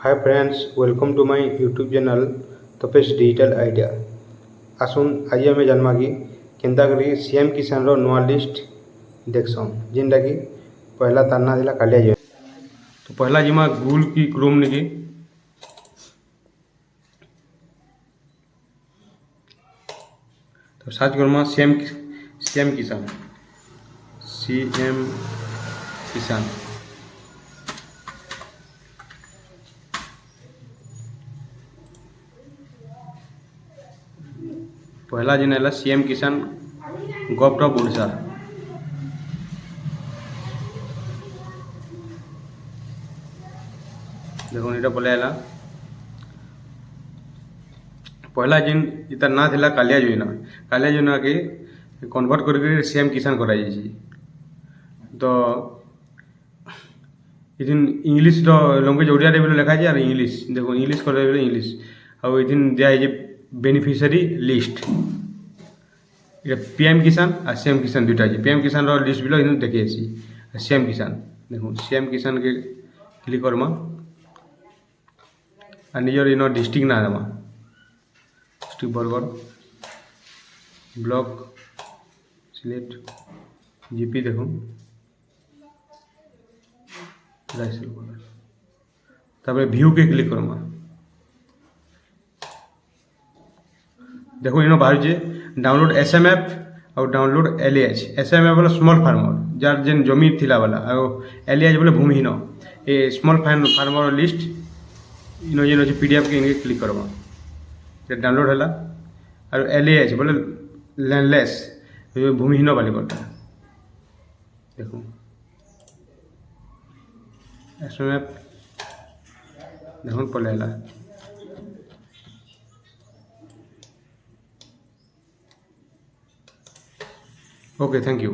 Hi friends, welcome to my YouTube channel Tapesh digital idea. आसुन आज आम जानमा कि केन्ता करी सीएम किसान रो नुआ लिस्ट देखसन जेनटा कि पहला तारना थिला कालिया जो। तो पहला जिमा गूगल की क्रोम निकी तो सर्च करमा सीएम किसान पहला जेन है सीएम किसान gov.odisha। देखो ये पहले पहला जेन इतार ना थिला कालिया योजना के कन्वर्ट करके सीएम किसान कराई तो इथिन इंग्लिश लैंग्वेज ओडिया रे लिखा है और इंग्लिश देखो इंग्लिश कर इंग्लिश और इथिन दिया है बेनिफिशियरी लिस्ट ये पीएम किसान और सीएम किसान दुटा है। पीएम किसान रो लिस्ट भी इन देखिए सीएम किसान देखो सीएम किसान के क्लिक करमा और निजर इन डिस्ट्रिक्ट ना देमा district Bargarh block select GP देखो तब व्यू के क्लिक करमा देखो इन बाहर डाउनलोड एसएमएफ और डाउनलोड एलएएच। एसएमएफ बोले स्मॉल फार्मर जार जेन जमी थिला वाला और एलएएच बोले भूमिहीन ए स्मॉल फार्मर लिस्ट इन जेन अच्छे पीडीएफ के इनके क्लिक करवा डाउनलोड है और एलएएच बोले लैंडलेस भूमिहीन वाली करता देखो एसएमएफ देखो पहले ओके थैंक यू।